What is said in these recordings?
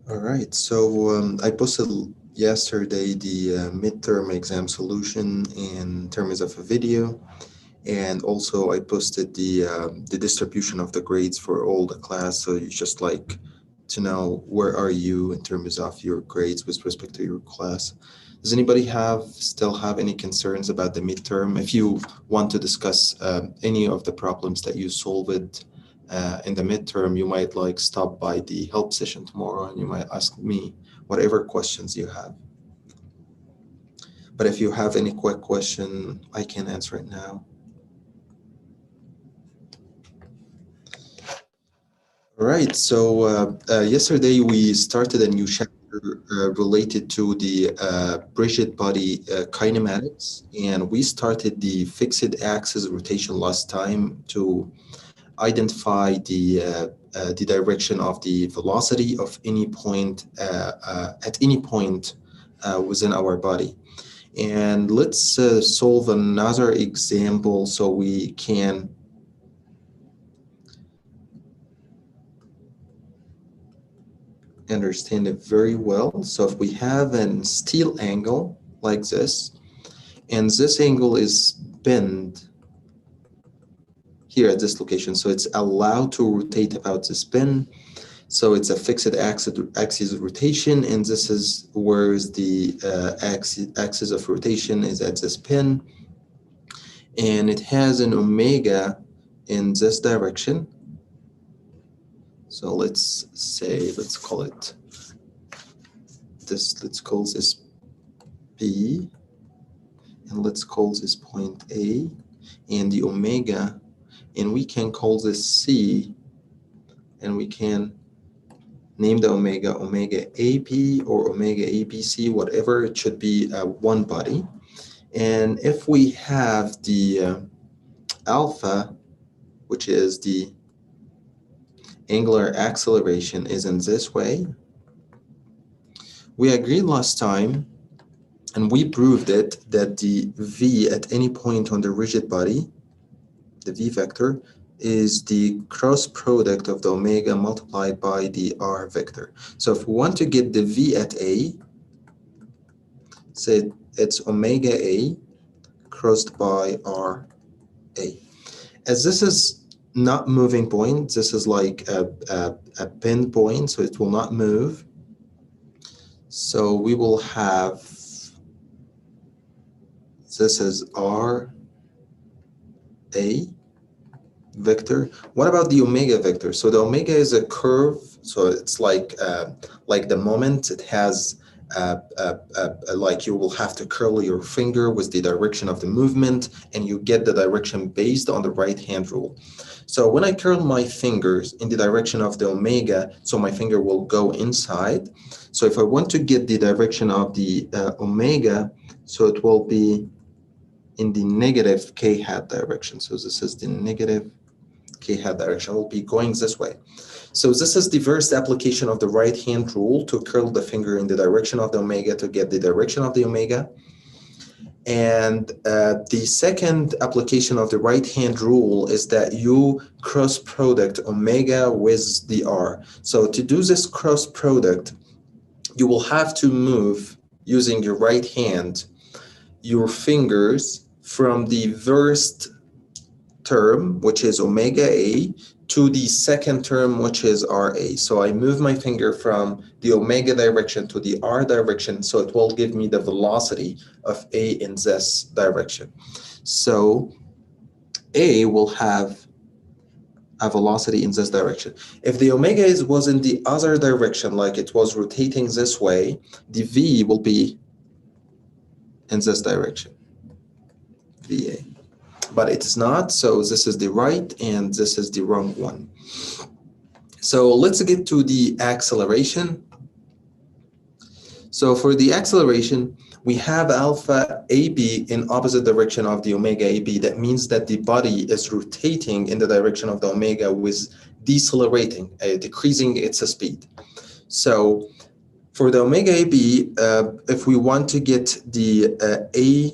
All right, so I posted yesterday the midterm exam solution in terms of a video, and also I posted the distribution of the grades for all the class. So you just like to know where are you in terms of your grades with respect to your class. Does anybody still have any concerns about the midterm? If you want to discuss any of the problems that you solved in the midterm, you might like stop by the help session tomorrow and you might ask me whatever questions you have. But if you have any quick question, I can answer it now. All right, so yesterday we started a new chapter related to the rigid body kinematics, and we started the fixed axis rotation last time to identify the direction of the velocity of any point at any point within our body. And let's solve another example so we can understand it very well. So if we have a steel angle like this, and this angle is bent here at this location, so it's allowed to rotate about this pin. So it's a fixed axis of rotation, and this is where the axis of rotation is at this pin, and it has an omega in this direction. So let's call it this, let's call this P, and let's call this point A, and the omega, and we can call this C, and we can name the omega AP or omega ABC, whatever. It should be one body. And if we have the alpha, which is the angular acceleration, is in this way, we agreed last time, and we proved it, that the V at any point on the rigid body, the V vector, is the cross product of the omega multiplied by the R vector. So if we want to get the V at A, say it's omega A crossed by R A. As this is not moving point, this is like a pin point, so it will not move. So we will have, this is R A vector. What about the omega vector? So the omega is a curve, so it's like the moment it has like you will have to curl your finger with the direction of the movement, and you get the direction based on the right hand rule. So when I curl my fingers in the direction of the omega, so my finger will go inside. So if I want to get the direction of the omega, so it will be in the negative k hat direction. So this is the negative k hat direction. Will be going this way. So this is the first application of the right hand rule, to curl the finger in the direction of the omega to get the direction of the omega. And the second application of the right hand rule is that you cross product omega with the R. So to do this cross product, you will have to move using your right hand your fingers from the first term, which is omega A, to the second term, which is RA. So I move my finger from the omega direction to the R direction, so it will give me the velocity of A in this direction. So A will have a velocity in this direction. If the omega was in the other direction, like it was rotating this way, the V will be in this direction, VA. But it is not, so this is the right and this is the wrong one. So let's get to the acceleration. So for the acceleration, we have alpha AB in opposite direction of the omega AB. That means that the body is rotating in the direction of the omega with decelerating, decreasing its speed. So for the omega AB, if we want to get the A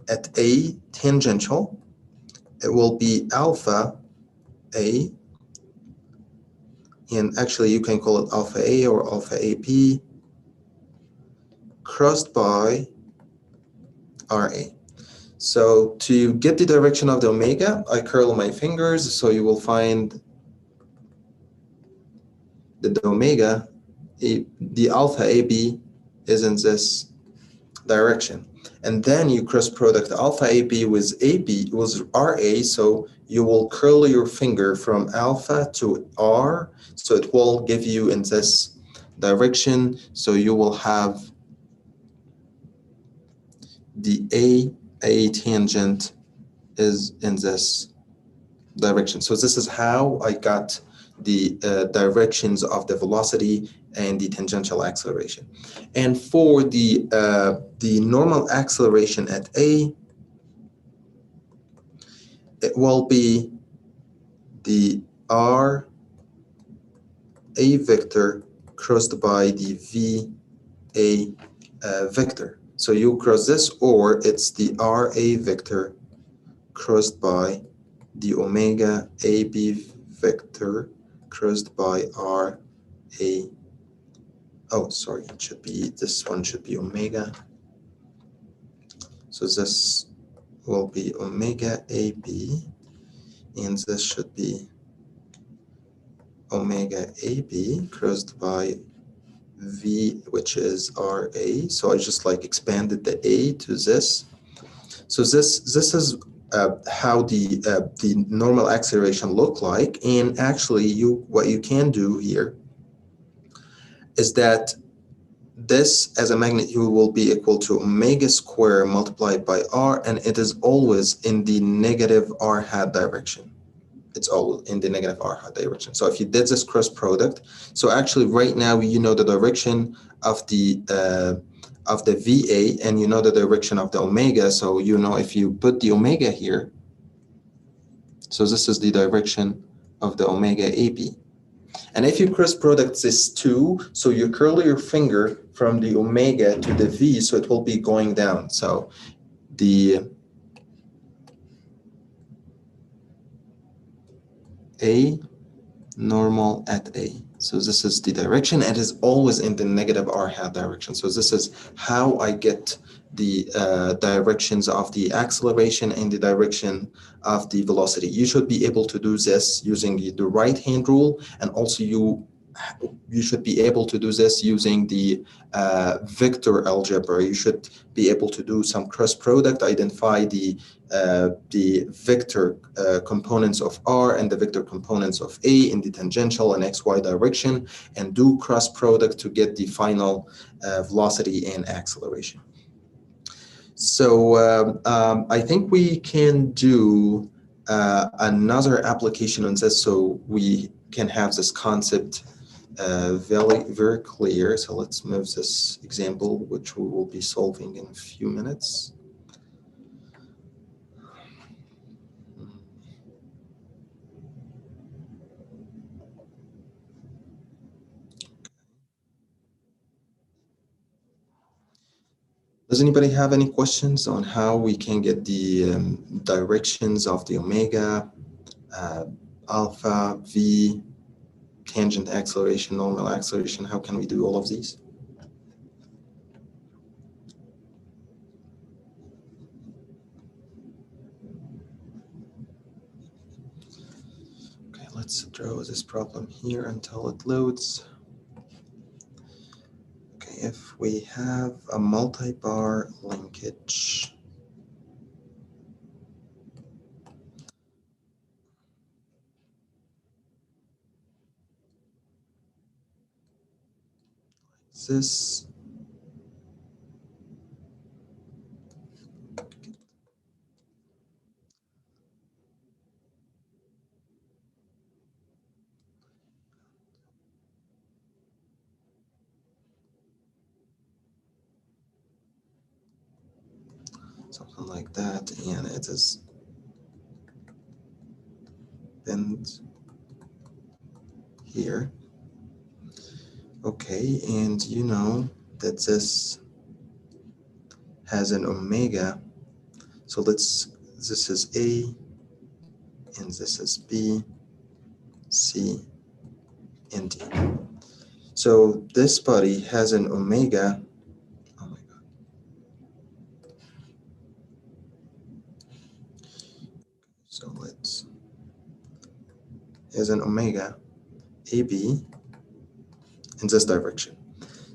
at A tangential, it will be alpha A and actually you can call it alpha A or alpha AP, crossed by RA. So to get the direction of the omega, I curl my fingers, so you will find that the omega, the alpha AB is in this direction. And then you cross product alpha AB with RA, so you will curl your finger from alpha to R, so it will give you in this direction. So you will have the A tangent is in this direction. So this is how I got the directions of the velocity and the tangential acceleration. And for the normal acceleration at A, it will be the R A vector crossed by the V A vector. So you cross this, or it's the R A vector crossed by the omega AB vector crossed by R A. Oh, sorry, it should be, this one should be omega. So this will be omega AB, and this should be omega AB crossed by V, which is RA. So I just like expanded the A to this. So this is how the normal acceleration look like. And actually, what you can do here is that this as a magnitude will be equal to omega square multiplied by R, and it is always in the negative R hat direction. It's all in the negative R hat direction. So if you did this cross product, so actually right now you know the direction of the VA, and you know the direction of the omega. So you know if you put the omega here, so this is the direction of the omega AB. And if you cross product this two, so you curl your finger from the omega to the V, so it will be going down. So the A normal at A. So this is the direction, and it is always in the negative R hat direction. So this is how I get the directions of the acceleration and the direction of the velocity. You should be able to do this using the right hand rule, and also you should be able to do this using the vector algebra. You should be able to do some cross product, identify the vector components of R and the vector components of A in the tangential and XY direction, and do cross product to get the final velocity and acceleration. So I think we can do another application on this, so we can have this concept very clear. So let's move this example, which we will be solving in a few minutes. Does anybody have any questions on how we can get the directions of the omega, alpha, V, tangent acceleration, normal acceleration? How can we do all of these? Okay, let's draw this problem here until it loads. Okay, if we have a multi-bar linkage, this something like that, and it is bent here. Okay, and you know that this has an omega. So this is A, and this is B, C, and d. So this body has an omega. Oh my God. So let's has an omega AB in this direction.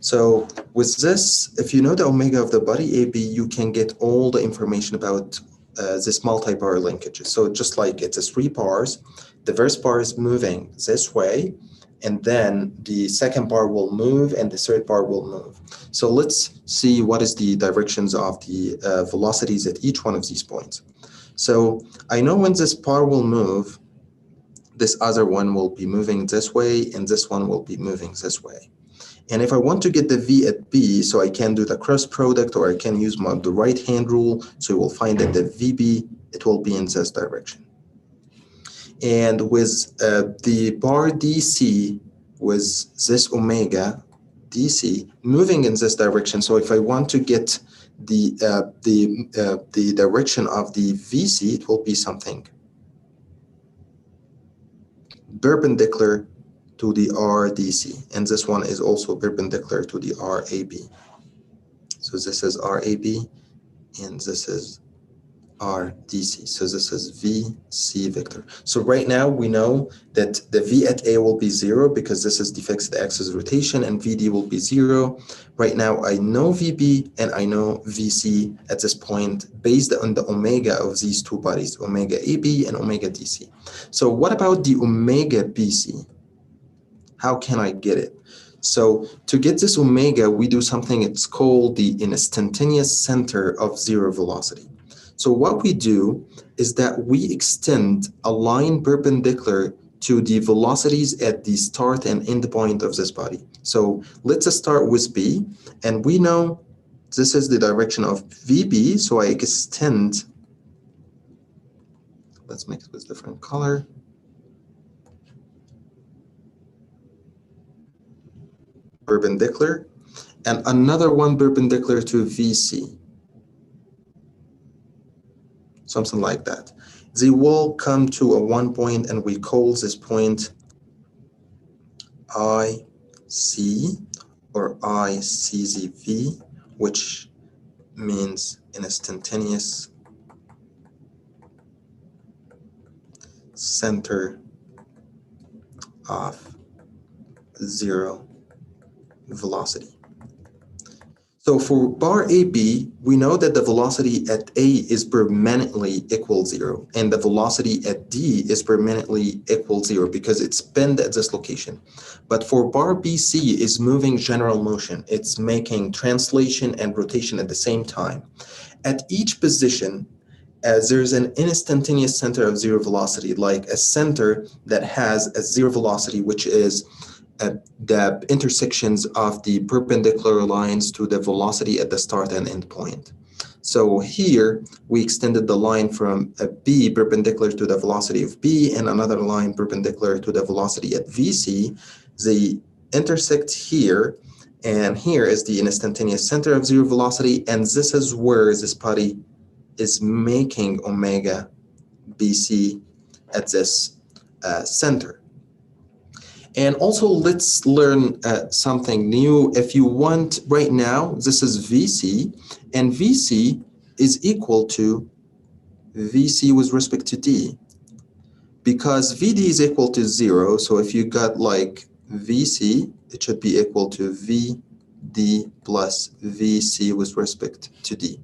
So with this, if you know the omega of the body AB, you can get all the information about this multi-bar linkages. So just like it's a 3 bars, the first bar is moving this way, and then the second bar will move and the third bar will move. So let's see what is the directions of the velocities at each one of these points. So I know when this bar will move, this other one will be moving this way, and this one will be moving this way. And if I want to get the V at B, so I can do the cross product, or I can use the right-hand rule, so you will find that the VB, it will be in this direction. And with the bar DC, with this omega DC moving in this direction, so if I want to get the direction of the VC, it will be something perpendicular to the RDC, and this one is also perpendicular to the RAB. So this is RAB, and this is RDC. So this is VC vector. So right now we know that the V at A will be 0 because this is the fixed axis rotation, and VD will be 0. Right now I know VB and I know VC at this point based on the omega of these two bodies, omega AB and omega DC. So what about the omega BC? How can I get it? So to get this omega, we do something, it's called the instantaneous center of zero velocity. So what we do is that we extend a line perpendicular to the velocities at the start and end point of this body. So let's start with B, and we know this is the direction of VB, so I extend, let's make it with different color. Perpendicular, and another one perpendicular to VC. Something like that. They will come to a one point, and we call this point IC or ICZV, which means instantaneous center of zero velocity. So for bar AB, we know that the velocity at A is permanently equal 0, and the velocity at D is permanently equal 0 because it's pinned at this location. But for bar BC is moving general motion. It's making translation and rotation at the same time. At each position, there's an instantaneous center of zero velocity, like a center that has a zero velocity, which is the intersections of the perpendicular lines to the velocity at the start and end point. So here we extended the line from a B perpendicular to the velocity of B and another line perpendicular to the velocity at VC. They intersect here, and here is the instantaneous center of zero velocity, and this is where this body is making omega BC at this center. And also, let's learn something new. If you want, right now, this is VC, and VC is equal to VC with respect to D, because VD is equal to 0. So if you got like VC, it should be equal to VD plus VC with respect to D.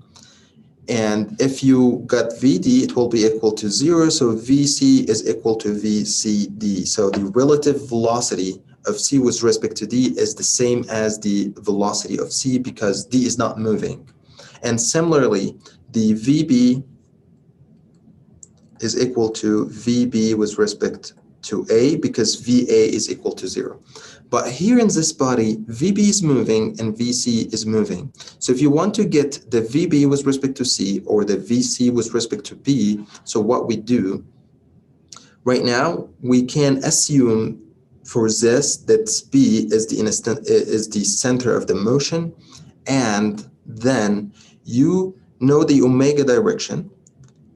And if you got VD, it will be equal to 0, so VC is equal to VCD. So the relative velocity of C with respect to D is the same as the velocity of C because D is not moving. And similarly, the VB is equal to VB with respect to A because VA is equal to 0. But here in this body, VB is moving and VC is moving. So if you want to get the VB with respect to C or the VC with respect to B, so what we do, right now, we can assume for this that B is the center of the motion, and then you know the omega direction,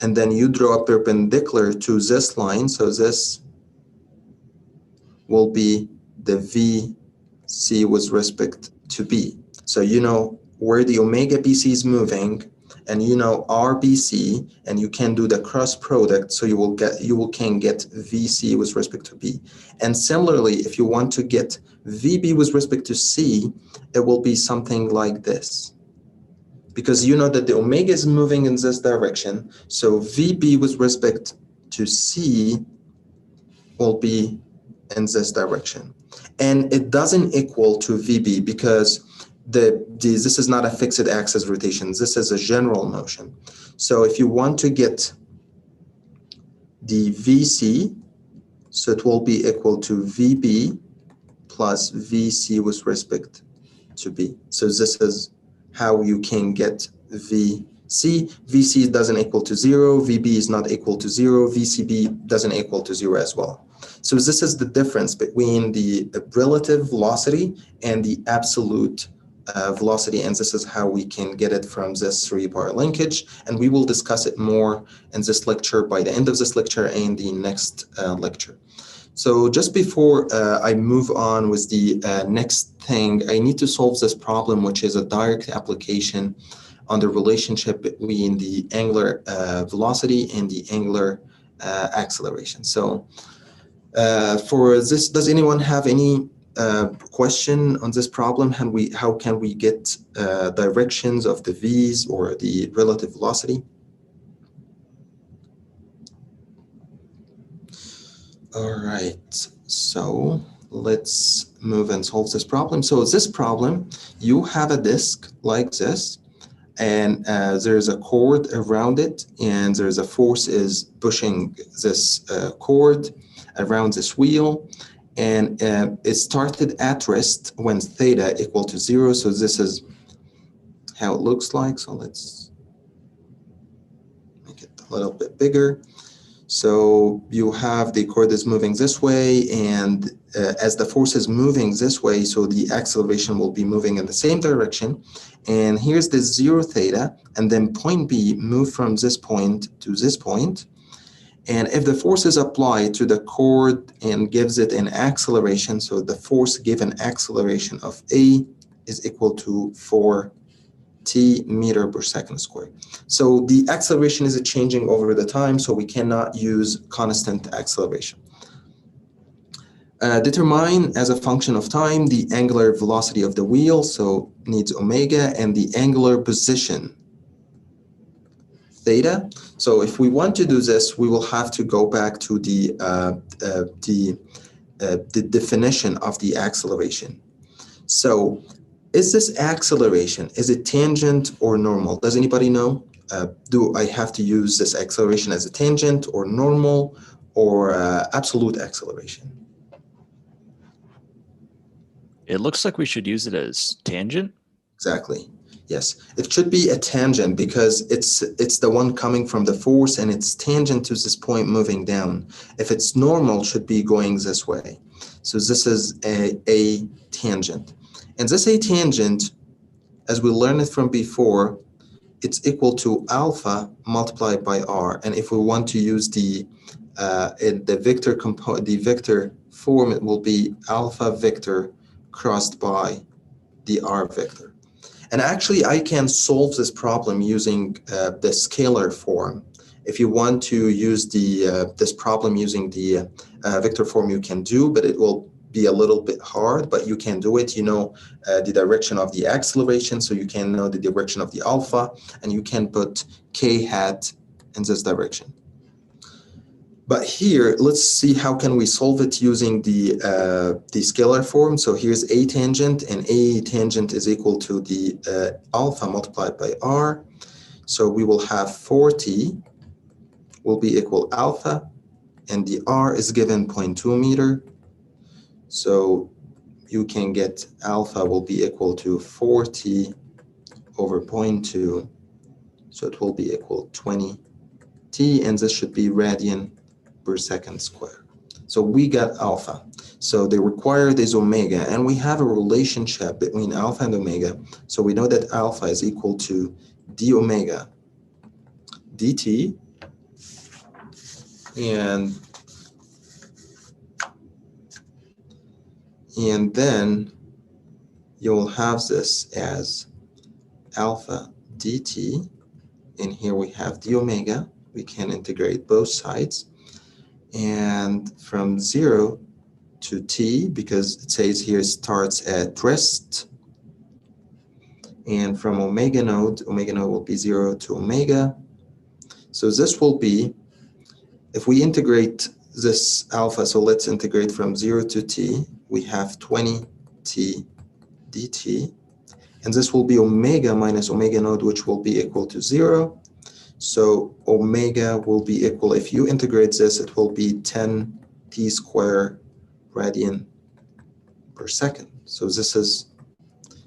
and then you draw a perpendicular to this line, so this will be the VC with respect to B. So you know where the omega BC is moving, and you know RBC, and you can do the cross product, so you can get VC with respect to B. And similarly, if you want to get VB with respect to C, it will be something like this. Because you know that the omega is moving in this direction, so VB with respect to C will be in this direction. And it doesn't equal to VB because this is not a fixed axis rotation. This is a general motion. So if you want to get the VC, so it will be equal to VB plus VC with respect to B. So this is how you can get VC. VC doesn't equal to 0, VB is not equal to 0, VCB doesn't equal to 0 as well. So this is the difference between the relative velocity and the absolute velocity, and this is how we can get it from this 3-bar linkage, and we will discuss it more in this lecture, by the end of this lecture and the next lecture. So just before I move on with the next thing, I need to solve this problem, which is a direct application on the relationship between the angular velocity and the angular acceleration. So for this, does anyone have any question on this problem? How can we get directions of the V's or the relative velocity? All right, so let's move and solve this problem. So this problem, you have a disk like this, and there's a cord around it, and there's a force is pushing this cord around this wheel, and it started at rest when theta equal to 0. So this is how it looks like. So let's make it a little bit bigger. So you have the cord is moving this way, and as the force is moving this way, so the acceleration will be moving in the same direction. And here's the 0 theta, and then point B move from this point to this point. And if the force is applied to the cord and gives it an acceleration, so the force given acceleration of A is equal to 4t meter per second squared. So the acceleration is changing over the time, so we cannot use constant acceleration. Determine as a function of time the angular velocity of the wheel, so needs omega, and the angular position, theta. So if we want to do this, we will have to go back to the definition of the acceleration. So is this acceleration, is it tangent or normal? Does anybody know? Do I have to use this acceleration as a tangent or normal or absolute acceleration? It looks like we should use it as tangent. Exactly. Yes, it should be a tangent because it's the one coming from the force, and it's tangent to this point moving down. If it's normal, it should be going this way. So this is a tangent. And this a tangent, as we learned it from before, it's equal to alpha multiplied by r. And if we want to use the vector form, it will be alpha vector crossed by the r vector. And actually, I can solve this problem using the scalar form. If you want to use this problem using the vector form, you can do, but it will be a little bit hard, but you can do it. You know the direction of the acceleration, so you can know the direction of the alpha, and you can put k hat in this direction. But here, let's see how can we solve it using the scalar form. So here's a tangent, and a tangent is equal to the alpha multiplied by r. So we will have 4t will be equal alpha, and the r is given 0.2 meter. So you can get alpha will be equal to 4t over 0.2. So it will be equal 20t, and this should be radian per second squared. So we got alpha. So the required is omega, and we have a relationship between alpha and omega. So we know that alpha is equal to d omega dt, And then you'll have this as alpha dt, and here we have the omega. We can integrate both sides. And from 0 to t, because it says here starts at rest, and from omega node will be 0 to omega. So this will be, if we integrate this alpha, so let's integrate from 0 to t, we have 20t dt, and this will be omega minus omega node, which will be equal to 0. So omega will be equal, if you integrate this, it will be 10t square radian per second. So this is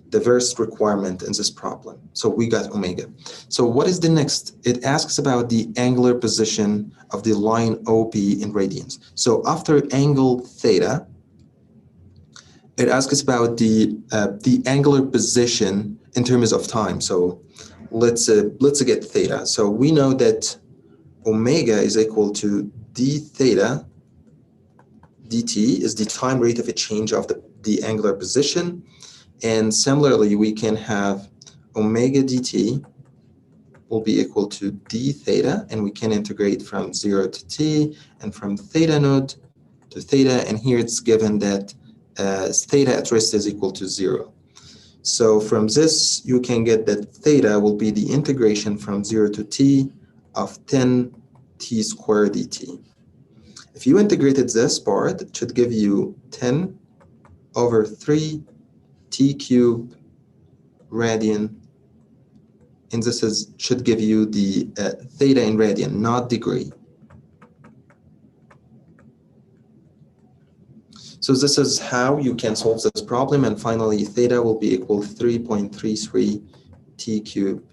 the first requirement in this problem. So we got omega. So what is the next? It asks about the angular position of the line OP in radians. So after angle theta, it asks about the angular position in terms of time. So let's get theta. So we know that omega is equal to d theta dt is the time rate of a change of the angular position. And similarly, we can have omega dt will be equal to d theta, and we can integrate from 0 to t and from theta node to theta, and here it's given that theta at rest is equal to 0. So from this, you can get that theta will be the integration from 0 to t of 10t squared dt. If you integrated this part, it should give you 10 over 3 t cubed radian, and this should give you the theta in radian, not degree. So this is how you can solve this problem, and finally theta will be equal to 3.33 t cubed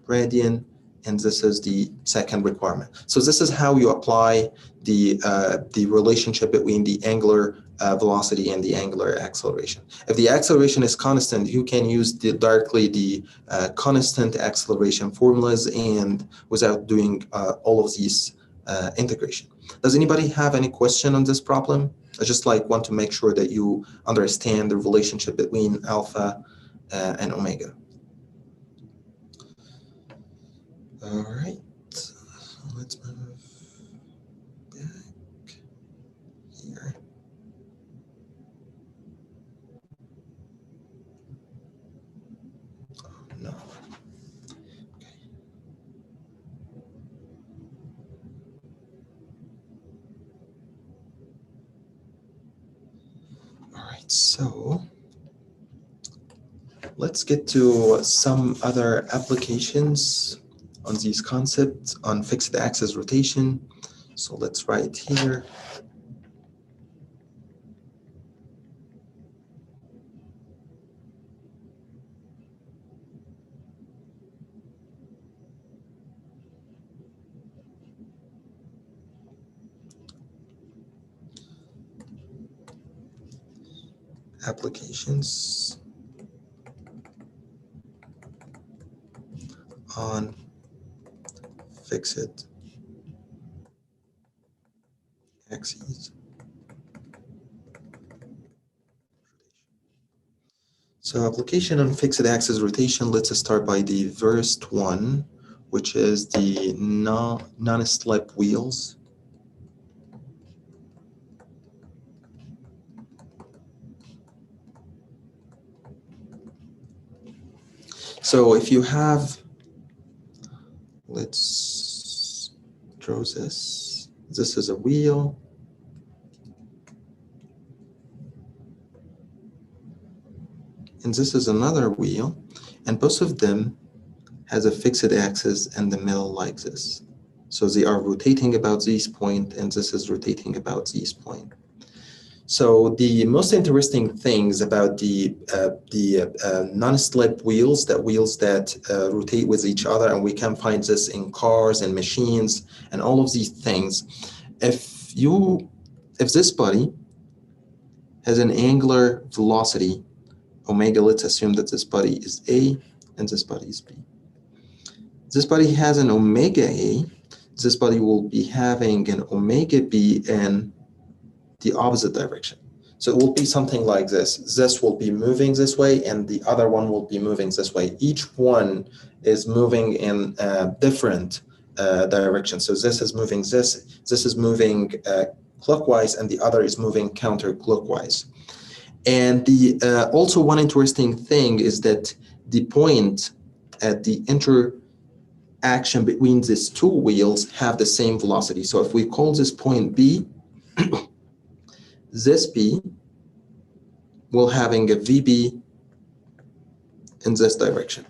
radian, and this is the second requirement. So this is how you apply the relationship between the angular velocity and the angular acceleration. If the acceleration is constant, you can use directly the constant acceleration formulas and without doing all of these integration. Does anybody have any question on this problem? I just want to make sure that you understand the relationship between alpha and omega. All right, let's move back here. Oh, no. Okay. All right, so let's get to some other applications on these concepts on fixed axis rotation. So let's write here. Applications on fixed axes. So application on fixed axis rotation, let's start by the first one, which is the non-slip wheels. So if you have, let's draw this. This is a wheel. And this is another wheel. And both of them has a fixed axis in the middle like this. So they are rotating about this point, and this is rotating about this point. So the most interesting things about the non-slip wheels, wheels that rotate with each other, and we can find this in cars and machines and all of these things. If this body has an angular velocity omega, let's assume that this body is A and this body is B. This body has an omega A. This body will be having an omega B in the opposite direction. So it will be something like this. This will be moving this way, and the other one will be moving this way. Each one is moving in different directions. So this is moving this is moving clockwise, and the other is moving counterclockwise. And the also one interesting thing is that the point at the interaction between these two wheels have the same velocity. So if we call this point B, this B will having a VB in this direction.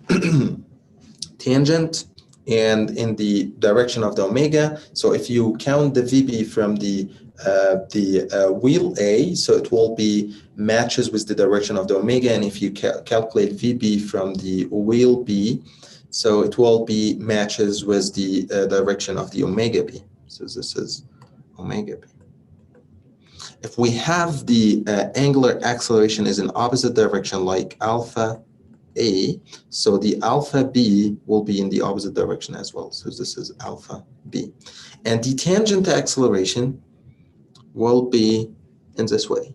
Tangent and in the direction of the omega. So if you count the VB from the wheel A, so it will be matches with the direction of the omega. And if you calculate VB from the wheel B, so it will be matches with the direction of the omega B. So this is omega B. If we have the angular acceleration is in opposite direction, like alpha A, so the alpha B will be in the opposite direction as well. So this is alpha B. And the tangent acceleration will be in this way,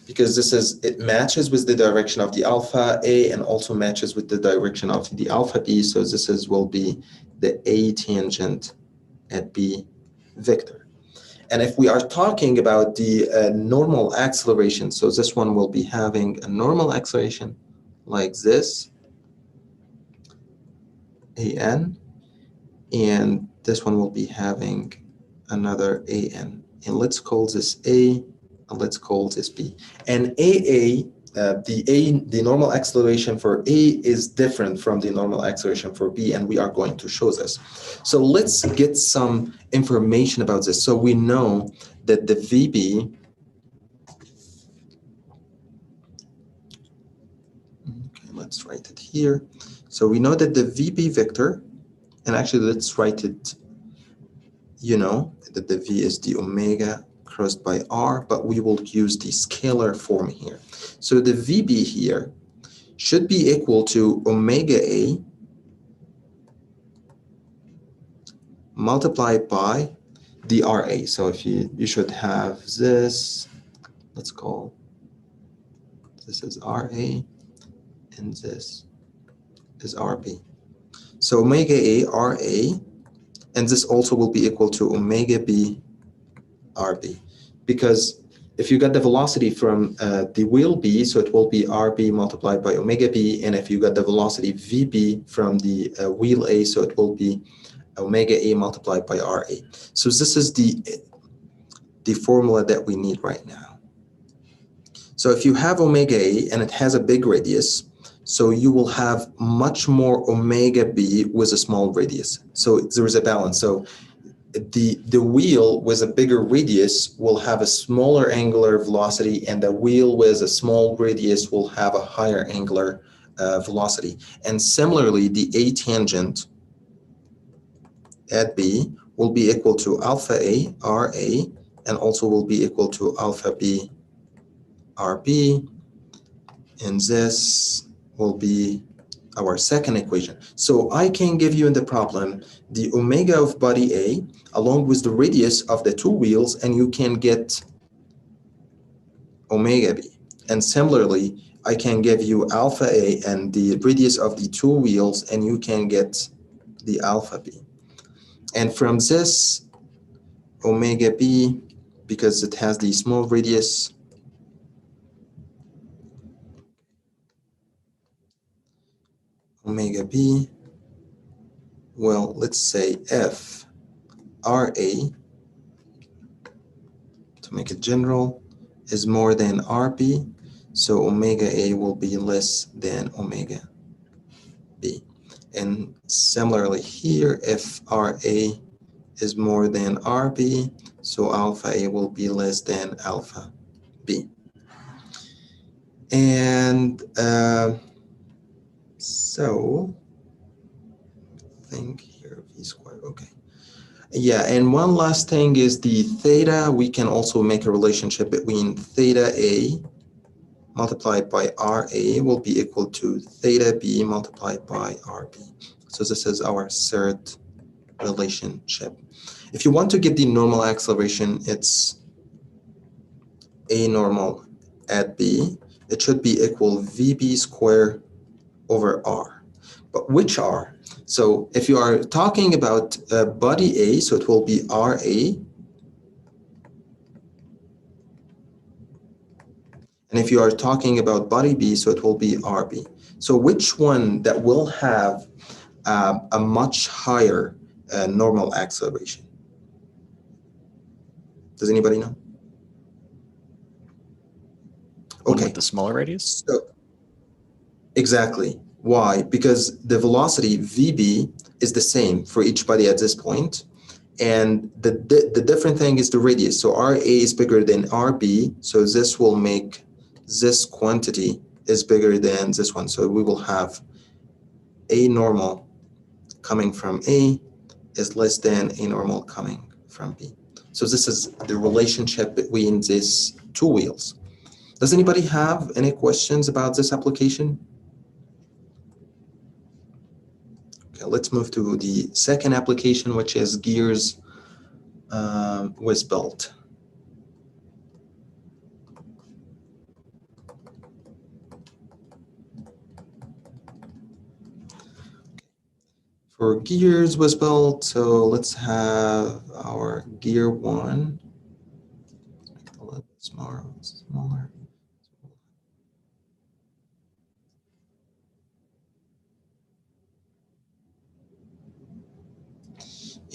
because it matches with the direction of the alpha A and also matches with the direction of the alpha B. So this will be the A tangent at B vector. And if we are talking about the normal acceleration, so this one will be having a normal acceleration like this, AN, and this one will be having another AN. And let's call this A, and let's call this B. And AA, the normal acceleration for A is different from the normal acceleration for B, and we are going to show this. So let's get some information about this. So we know that the VB, okay, let's write it here. So we know that the VB vector, and actually let's write it, you know, that the V is the omega crossed by R, but we will use the scalar form here. So the VB here should be equal to omega A multiplied by the RA. So if you should have this, let's call this is RA and this is RB. So omega A RA, and this also will be equal to omega B RB, because if you got the velocity from the wheel B, so it will be RB multiplied by omega B, and if you got the velocity VB from the wheel A, so it will be omega A multiplied by RA. So this is the formula that we need right now. So if you have omega A and it has a big radius, so you will have much more omega B with a small radius. So there is a balance. So the wheel with a bigger radius will have a smaller angular velocity, and the wheel with a small radius will have a higher angular velocity. And similarly, the A tangent at B will be equal to alpha A RA, and also will be equal to alpha B RB, and this will be our second equation. So I can give you in the problem the omega of body A along with the radius of the two wheels, and you can get omega B. And similarly, I can give you alpha A and the radius of the two wheels, and you can get the alpha B. And from this omega B, because it has the small radius, omega B, well, let's say F RA, to make it general, is more than RB, so omega A will be less than omega B. And similarly here, if RA is more than RB, so alpha A will be less than alpha B. And so I think here V squared, okay. Yeah, and one last thing is the theta. We can also make a relationship between theta A multiplied by RA will be equal to theta B multiplied by RB. So this is our third relationship. If you want to get the normal acceleration, it's A normal at B, it should be equal VB square over R. But which R? So if you are talking about body A, so it will be RA. And if you are talking about body B, so it will be RB. So which one that will have a much higher normal acceleration? Does anybody know? One Okay. with the smaller radius? So exactly. Why? Because the velocity VB is the same for each body at this point. And the different thing is the radius. So RA is bigger than RB. So this will make this quantity is bigger than this one. So we will have A normal coming from A is less than A normal coming from B. So this is the relationship between these two wheels. Does anybody have any questions about this application? Okay, let's move to the second application, which is gears with belt. For gears with belt, so let's have our gear one. Make it a little bit smaller.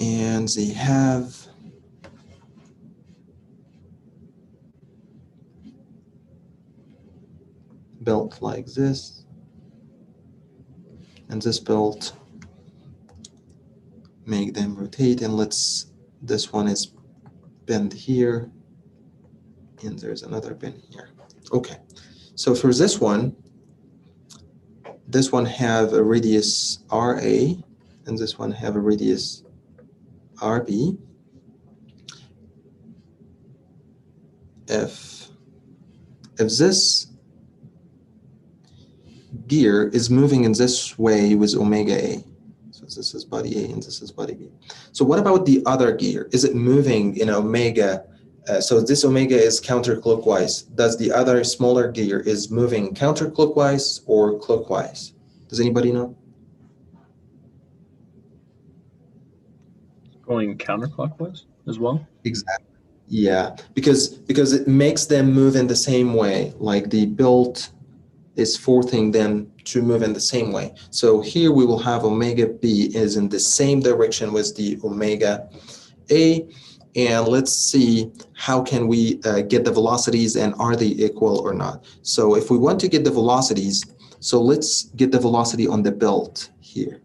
And they have belt like this, and this belt make them rotate, and this one is bend here, and there's another bend here. Okay, so for this one have a radius RA, and this one have a radius RB. If this gear is moving in this way with omega A, so this is body A and this is body B. So what about the other gear? Is it moving in omega? So this omega is counterclockwise. Does the other smaller gear is moving counterclockwise or clockwise? Does anybody know? Going counterclockwise as well? Exactly. Yeah, because it makes them move in the same way, like the belt is forcing them to move in the same way. So here we will have omega B is in the same direction with the omega A. And let's see how can we get the velocities and are they equal or not. So if we want to get the velocities, so let's get the velocity on the belt here.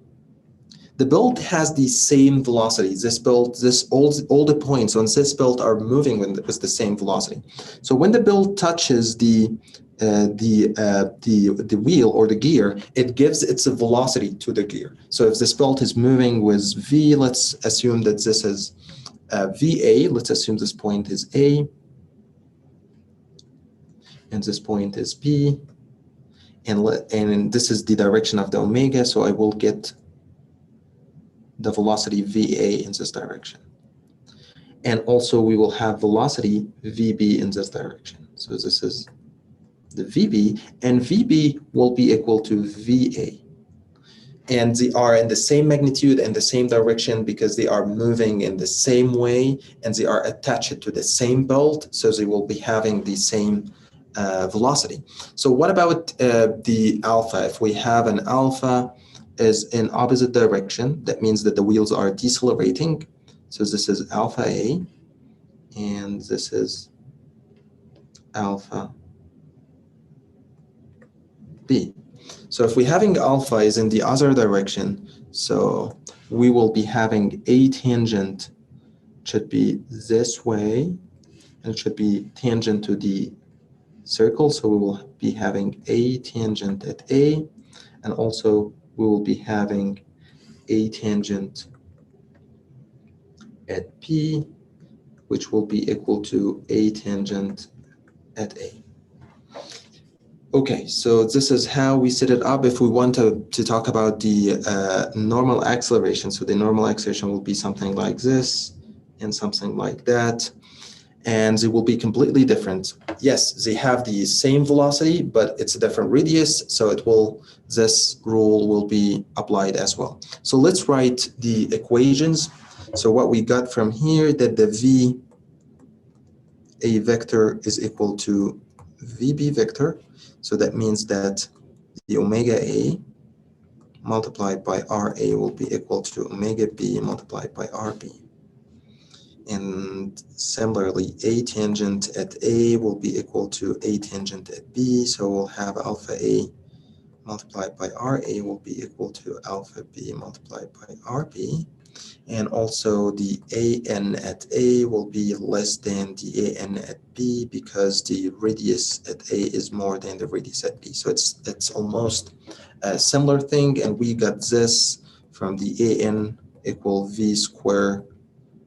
The belt has the same velocity. This belt, all the points on this belt are moving with the same velocity. So when the belt touches the wheel or the gear, it gives its velocity to the gear. So if this belt is moving with V, let's assume that this is VA. Let's assume this point is A, and this point is B, and this is the direction of the omega. So I will get the velocity VA in this direction. And also we will have velocity VB in this direction. So this is the VB, and VB will be equal to VA. And they are in the same magnitude and the same direction because they are moving in the same way and they are attached to the same belt, so they will be having the same velocity. So what about the alpha? If we have an alpha is in opposite direction, that means that the wheels are decelerating. So this is alpha A, and this is alpha B. So if we're having alpha is in the other direction, so we will be having A tangent should be this way, and it should be tangent to the circle. So we will be having A tangent at A, and also we will be having A tangent at P, which will be equal to A tangent at A. Okay, so this is how we set it up if we want to talk about the normal acceleration. So the normal acceleration will be something like this and something like that. and they will be completely different. Yes, they have the same velocity, but it's a different radius, so this rule will be applied as well. So let's write the equations. So what we got from here, that the VA vector is equal to VB vector. So that means that the omega A multiplied by RA will be equal to omega B multiplied by RB. And similarly, A tangent at A will be equal to A tangent at B. So we'll have alpha A multiplied by RA will be equal to alpha B multiplied by RB. And also the AN at A will be less than the AN at B because the radius at A is more than the radius at B. So it's almost a similar thing, and we got this from the AN equal V square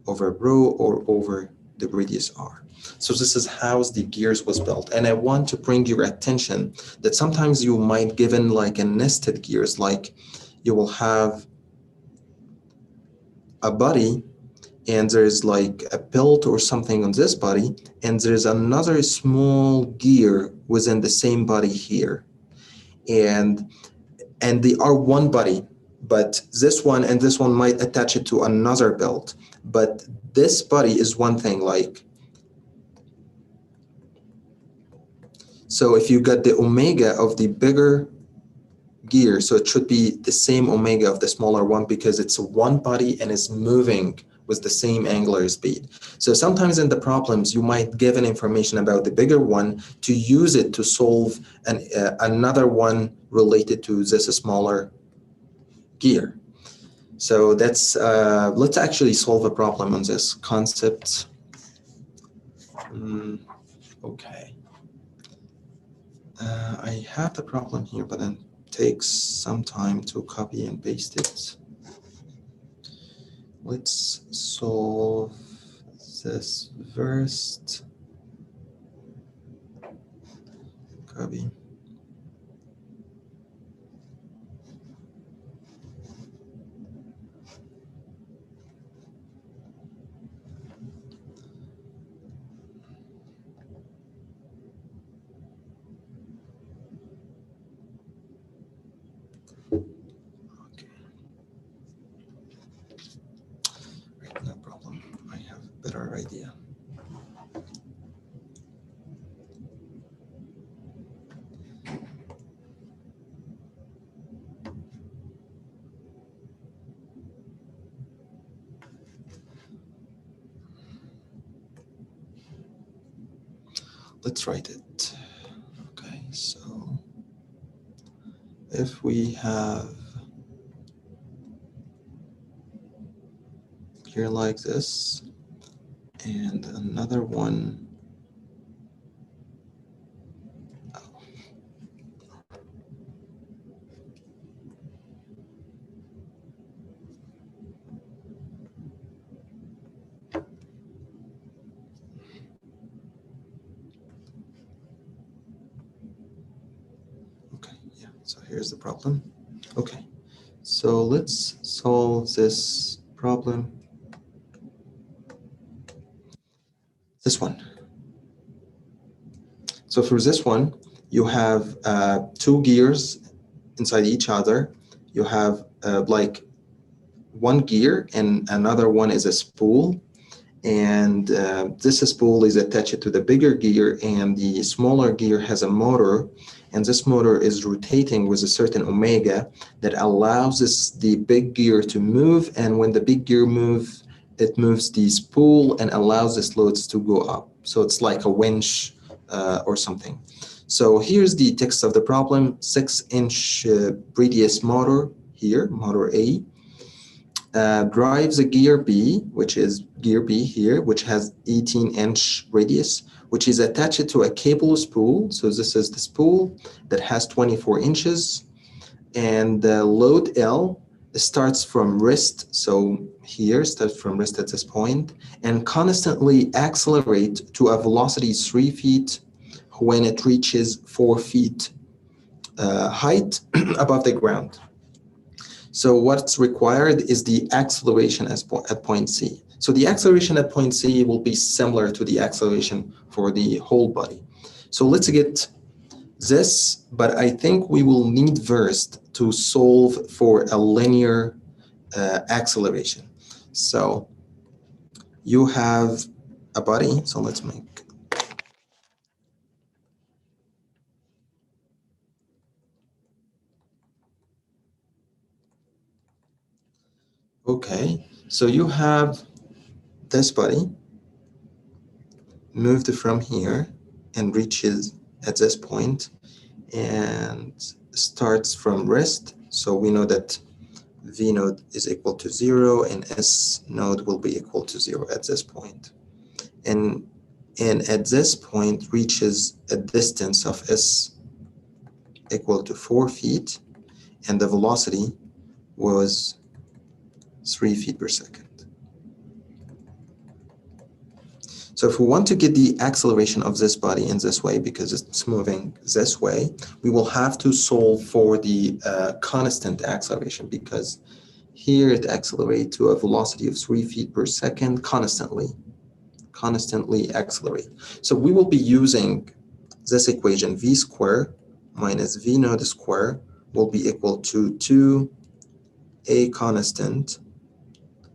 over rho or over the radius R. So this is how the gears was built. And I want to bring your attention that sometimes you might given like a nested gears, like you will have a body and there's like a belt or something on this body, and there's another small gear within the same body here. And they are one body, but this one and this one might attach it to another belt. But this body is one thing, like, so if you got the omega of the bigger gear, so it should be the same omega of the smaller one because it's one body and it's moving with the same angular speed. So sometimes in the problems, you might give an information about the bigger one to use it to solve another one related to this smaller gear. So that's, let's actually solve a problem on this concept. Okay. I have the problem here, but it takes some time to copy and paste it. Let's solve this first. Copy. No problem. I have a better idea. Let's write it. Okay, so if we have here like this, and another one. Okay, yeah, so here's the problem. Okay, so let's solve this problem. This one. So for this one, you have two gears inside each other. You have like one gear and another one is a spool. And this spool is attached to the bigger gear, and the smaller gear has a motor. And this motor is rotating with a certain omega that allows the big gear to move. And when the big gear moves, it moves the spool and allows the loads to go up. So it's like a winch or something. So here's the text of the problem: 6-inch radius motor here, motor A, drives a gear B, which is gear B here, which has 18-inch radius, which is attached to a cable spool. So this is the spool that has 24 inches. And the load L starts from rest. So here, starts from rest at this point, and constantly accelerate to a velocity 3 feet when it reaches 4 feet height above the ground. So what's required is the acceleration at point C. So the acceleration at point C will be similar to the acceleration for the whole body. So let's get this, but I think we will need first to solve for a linear acceleration. So you have a body, so let's make. Okay, so you have this body moved from here and reaches at this point and starts from rest. So we know that V node is equal to 0 and S node will be equal to 0 at this point. And at this point reaches a distance of S equal to 4 feet, and the velocity was 3 feet per second. So if we want to get the acceleration of this body in this way, because it's moving this way, we will have to solve for the constant acceleration, because here it accelerates to a velocity of 3 feet per second constantly accelerate. So we will be using this equation, v squared minus v node squared will be equal to 2a constant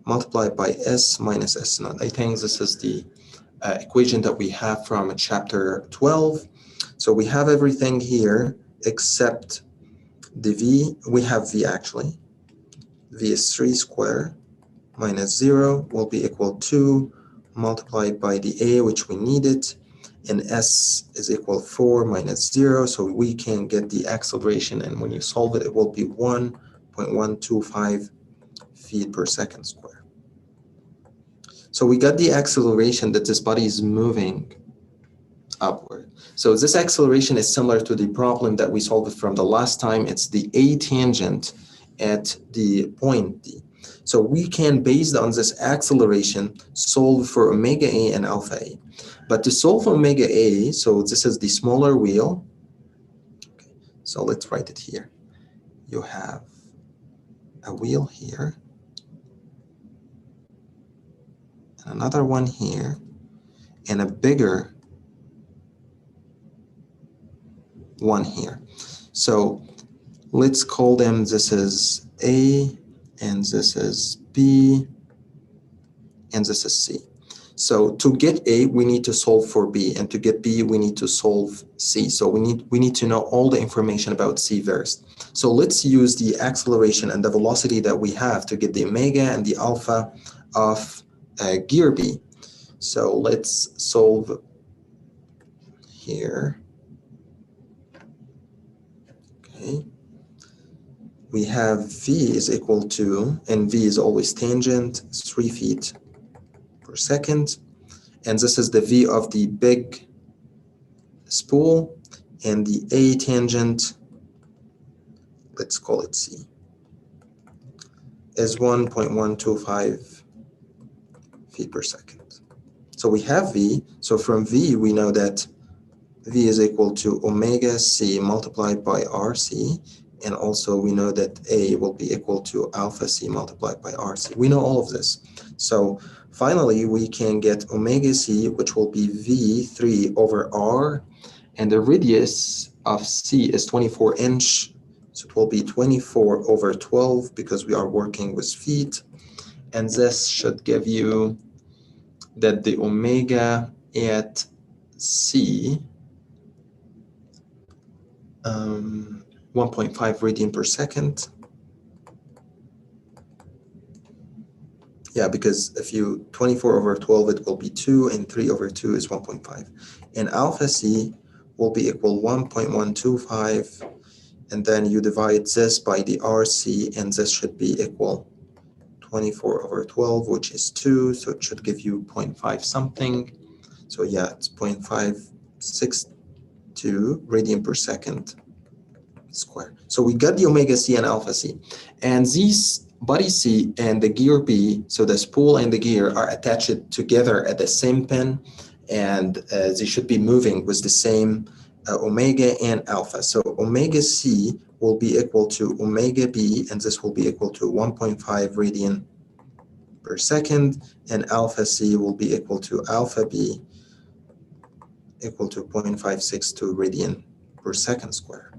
multiplied by s minus s node. I think this is the equation that we have from chapter 12. So we have everything here except the v. We have v actually. V is 3 squared minus 0 will be equal to multiplied by the a, which we needed, and s is equal 4 minus 0, so we can get the acceleration, and when you solve it, it will be 1.125 feet per second square. So we got the acceleration that this body is moving upward. So this acceleration is similar to the problem that we solved from the last time. It's the a tangent at the point D. So we can, based on this acceleration, solve for omega A and alpha A. But to solve omega A, so this is the smaller wheel. Okay, so let's write it here. You have a wheel here, and another one here, and a bigger one here. So let's call them, this is A, and this is B, and this is C. So to get A, we need to solve for B, and to get B, we need to solve C. So we need to know all the information about C first. So let's use the acceleration and the velocity that we have to get the omega and the alpha of gear B. So let's solve here. Okay. We have V is equal to, and V is always tangent, 3 feet per second. And this is the V of the big spool, and the A tangent, let's call it C, is 1.125 feet per second. So we have V, so from V we know that V is equal to omega C multiplied by RC, and also we know that A will be equal to alpha C multiplied by RC. We know all of this. So finally, we can get omega C, which will be V3 over R, and the radius of C is 24 inch, so it will be 24 over 12 because we are working with feet, and this should give you that the omega at C 1.5 radian per second. Yeah, because if you 24 over 12, it will be 2, and 3 over 2 is 1.5. And alpha C will be equal 1.125, and then you divide this by the RC, and this should be equal 24 over 12, which is 2, so it should give you 0.5 something. So yeah, it's 0.562 radian per second square. So we got the omega C and alpha C, and these body C and the gear B, so the spool and the gear are attached together at the same pin, and they should be moving with the same omega and alpha. So omega C will be equal to omega B, and this will be equal to 1.5 radian per second, and alpha c will be equal to alpha b equal to 0.562 radian per second square.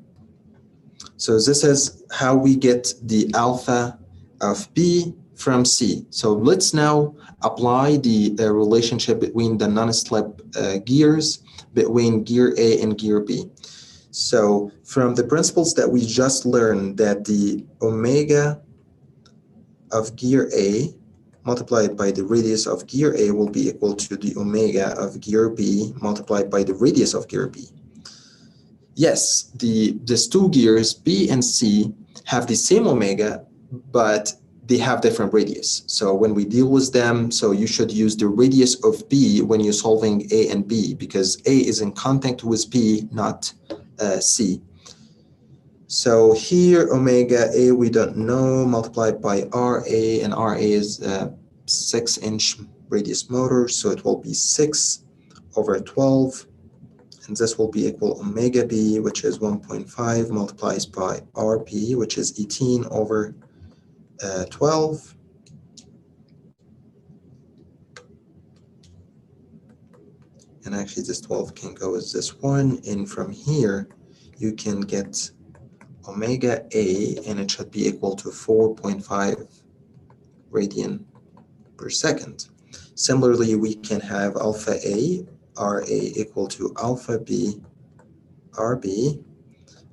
So this is how we get the alpha of B from C. So let's now apply the relationship between the non-slip gears between gear A and gear B. So from the principles that we just learned, that the omega of gear A multiplied by the radius of gear A will be equal to the omega of gear B multiplied by the radius of gear B. Yes, these two gears, B and C, have the same omega, but they have different radius. So when we deal with them, so you should use the radius of B when you're solving A and B, because A is in contact with B, not C. So here, omega A, we don't know, multiplied by RA, and RA is a 6-inch radius motor, so it will be 6 over 12. And this will be equal omega B, which is 1.5 multiplied by RP, which is 18 over 12. And actually this 12 can go as this one. And from here, you can get omega A, and it should be equal to 4.5 radian per second. Similarly, we can have alpha A, RA equal to alpha B, RB.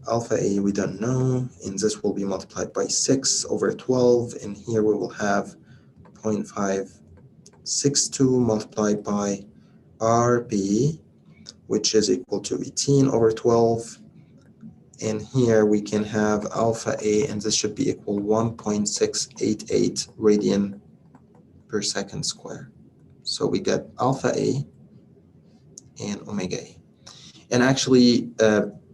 Alpha A we don't know, and this will be multiplied by 6 over 12, and here we will have 0.562 multiplied by RB, which is equal to 18 over 12, and here we can have alpha A, and this should be equal 1.688 radian per second square. So we get alpha A and omega A. And actually,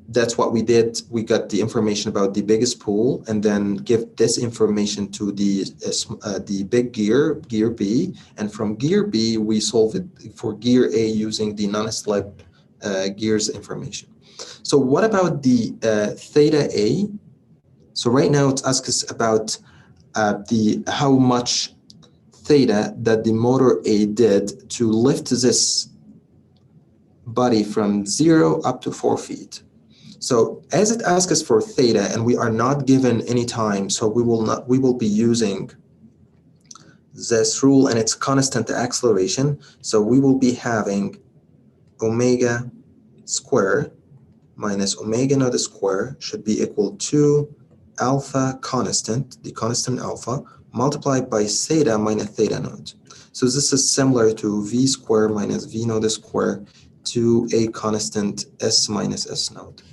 that's what we did. We got the information about the biggest pool, and then give this information to the big gear, gear B. And from gear B, we solve it for gear A using the non-slip gears information. So what about the theta A? So right now it's asking us about how much theta that the motor A did to lift this body from 0 up to 4 feet. So as it asks us for theta, and we are not given any time, so we will be using this rule, and it's constant acceleration. So we will be having omega square minus omega naught square should be equal to alpha constant, the constant alpha, multiplied by theta minus theta naught. So this is similar to v square minus v naught square to a constant s minus s naught.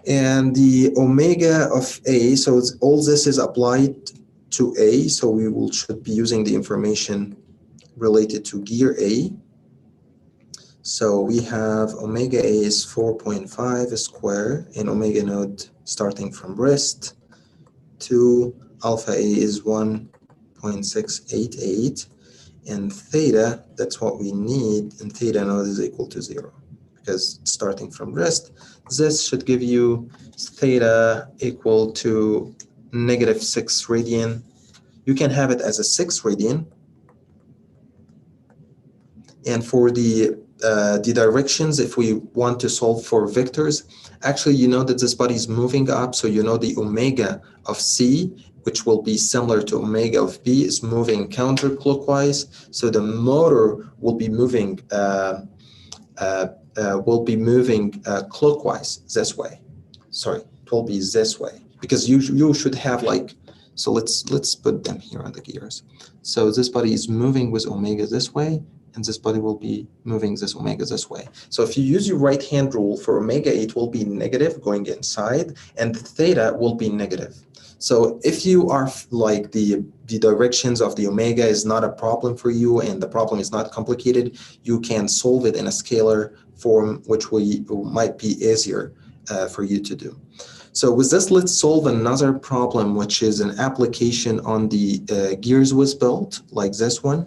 And the omega of A, so all this is applied to A, so we should be using the information related to gear A. So we have omega A is 4.5 square, and omega naught starting from rest to alpha A is 1.688, and theta, that's what we need, and theta naught is equal to 0, because starting from rest, this should give you theta equal to -6 radian. You can have it as a 6 radian. And for the directions, if we want to solve for vectors, actually you know that this body is moving up, so you know the omega of C, which will be similar to omega of B, is moving counterclockwise. So the motor will be moving clockwise this way. Sorry, it will be this way, because you should have like, so let's put them here on the gears. So this body is moving with omega this way, and this body will be moving this omega this way. So if you use your right hand rule for omega, it will be negative going inside, and theta will be negative. So if you are like the directions of the omega is not a problem for you, and the problem is not complicated, you can solve it in a scalar form, which might be easier for you to do. So with this, let's solve another problem, which is an application on the gears was built, like this one.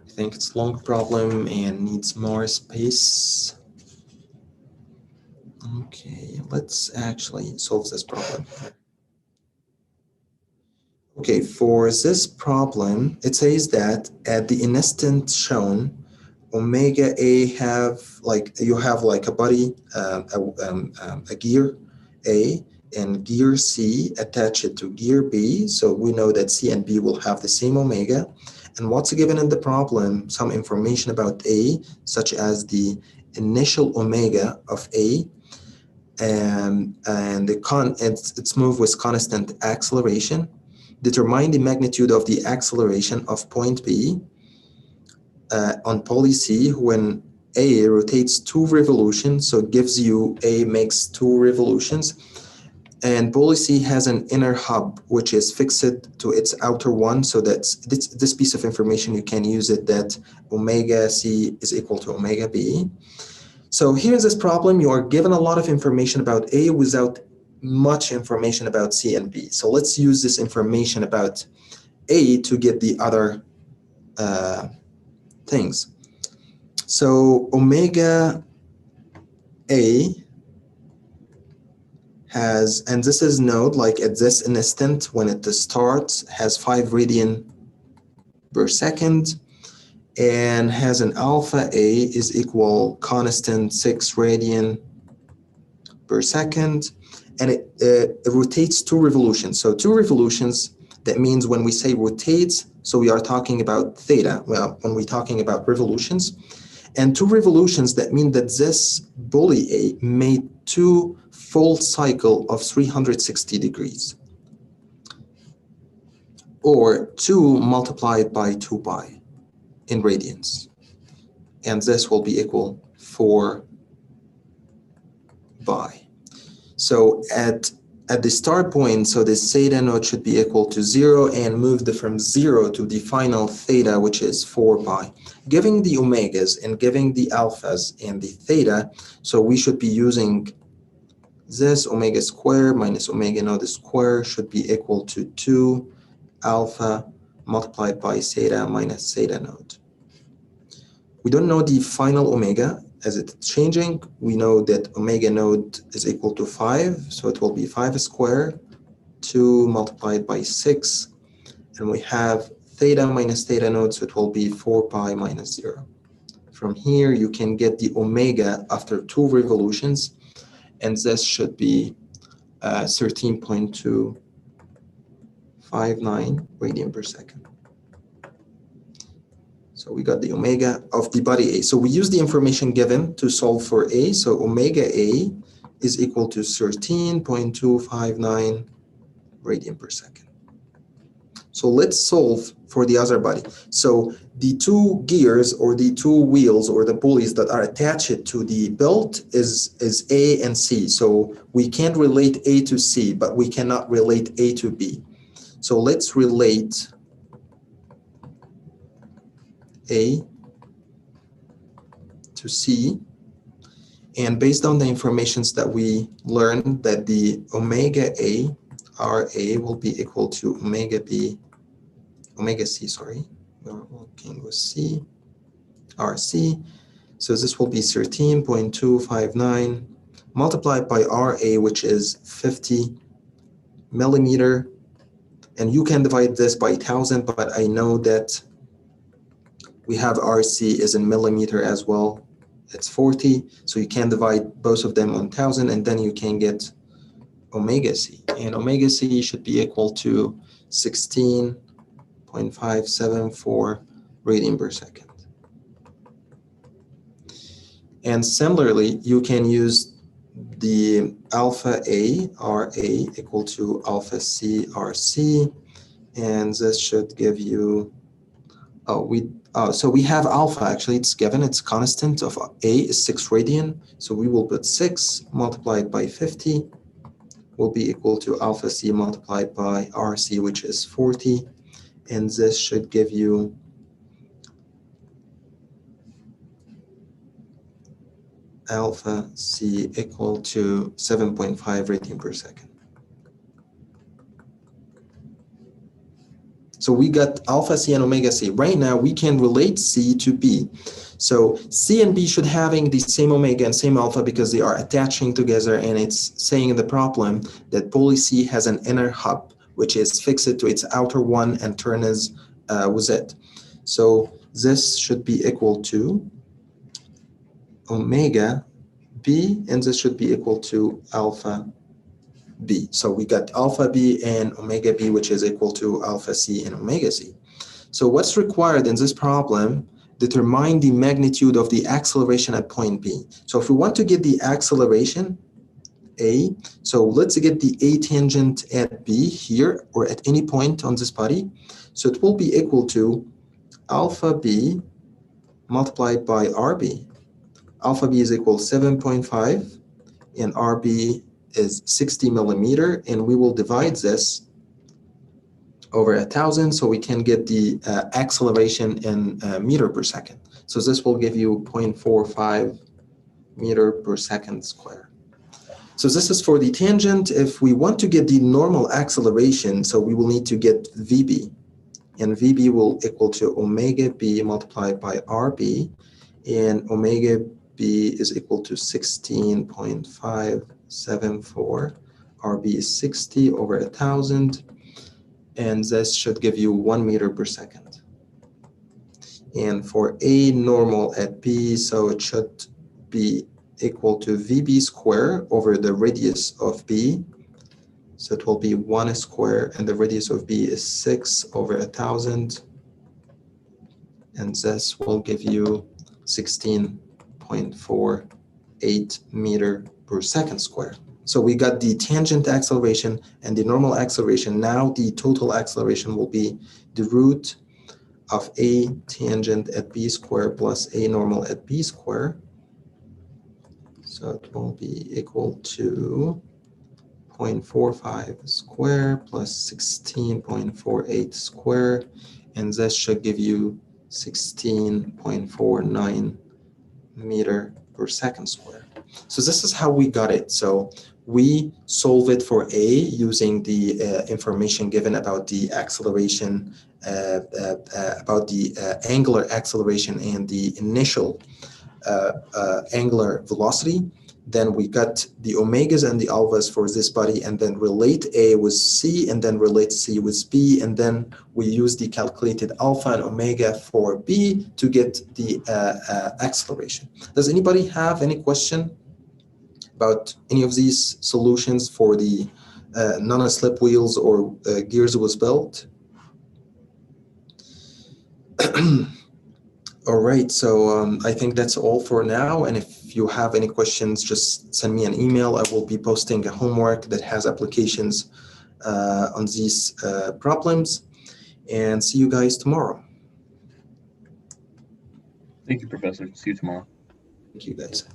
I think it's a long problem and needs more space. Okay, let's actually solve this problem. Okay, for this problem, it says that at the instant shown, omega A have you have like a body, a gear A and gear C attached to gear B. So we know that C and B will have the same omega. And what's given in the problem? Some information about A, such as the initial omega of A, and it's moved with constant acceleration. Determine the magnitude of the acceleration of point B on poly C when A rotates 2 revolutions, so it gives you A makes 2 revolutions, and poly C has an inner hub which is fixed to its outer one, so that's this piece of information you can use it, that omega C is equal to omega B. So here's this problem, you are given a lot of information about A without much information about C and B. So let's use this information about A to get the other things. So omega A has, and this is node, like at this instant when it starts, has 5 radian per second, and has an alpha A is equal constant 6 radian per second, and it rotates 2 revolutions. So 2 revolutions, that means when we say rotates, so we are talking about theta, well, when we're talking about revolutions. And 2 revolutions, that mean that this bully A made 2 full cycle of 360 degrees, or 2 multiplied by 2 pi in radians. And this will be equal 4 pi. So at the start point, so this theta node should be equal to 0 and moved from 0 to the final theta, which is 4 pi. Giving the omegas and giving the alphas and the theta, so we should be using this omega square minus omega node square should be equal to 2 alpha multiplied by theta minus theta node. We don't know the final omega as it's changing. We know that omega node is equal to 5, so it will be 5 squared, 2 multiplied by 6, and we have theta minus theta node, so it will be 4 pi minus 0. From here, you can get the omega after 2 revolutions, and this should be 13.259 radian per second. So we got the omega of the body A. So we use the information given to solve for A. So omega A is equal to 13.259 radian per second. So let's solve for the other body. So the 2 gears or the 2 wheels or the pulleys that are attached to the belt is A and C. So we can't relate A to C, but we cannot relate A to B. So let's relate A to C, and based on the informations that we learned, that the omega A, RA will be equal to omega C, sorry, we're working with C, RC, so this will be 13.259 multiplied by RA, which is 50 millimeter, and you can divide this by 1,000, but I know that we have RC is in millimeter as well. It's 40, so you can divide both of them on 1,000, and then you can get omega C. And omega C should be equal to 16.574 radian per second. And similarly, you can use the alpha A, RA equal to alpha C, RC, and this should give you, so we have alpha, actually it's given, it's constant of A is 6 radian, so we will put 6 multiplied by 50 will be equal to alpha C multiplied by RC, which is 40, and this should give you alpha C equal to 7.5 radian per second. So we got alpha C and omega C. Right now, we can relate C to B. So C and B should having the same omega and same alpha because they are attaching together, and it's saying in the problem that poly C has an inner hub which is fixed to its outer one and turns with it. So this should be equal to omega b, and this should be equal to alpha b. So we got alpha b and omega b, which is equal to alpha c and omega c. So what's required in this problem? Determine the magnitude of the acceleration at point B. So if we want to get the acceleration A, so let's get the A tangent at B here or at any point on this body. So it will be equal to alpha B multiplied by RB. Alpha B is equal to 7.5 and RB is 60 millimeter, and we will divide this over 1,000 so we can get the acceleration in meter per second. So this will give you 0.45 meter per second square. So this is for the tangent. If we want to get the normal acceleration, so we will need to get VB, and VB will equal to omega B multiplied by RB, and omega B is equal to 16.574. RB is 60 over 1,000. And this should give you 1 meter per second. And for A normal at B, so it should be equal to VB square over the radius of B. So it will be 1 square, and the radius of B is 6 over 1,000. And this will give you 16.48 meter per second square. So we got the tangent acceleration and the normal acceleration. Now the total acceleration will be the root of A tangent at B square plus A normal at B square. So it will be equal to 0.45 square plus 16.48 square. And this should give you 16.49 meter per second square. So this is how we got it. So we solve it for A using the information given about the acceleration, about the angular acceleration and the initial angular velocity. Then we got the omegas and the alphas for this body, and then relate A with C, and then relate C with B, and then we use the calculated alpha and omega for B to get the acceleration. Does anybody have any question about any of these solutions for the non-slip wheels or gears with belt? All right, so I think that's all for now. And if you have any questions, just send me an email. I will be posting a homework that has applications on these problems. And see you guys tomorrow. Thank you, Professor. See you tomorrow. Thank you, guys.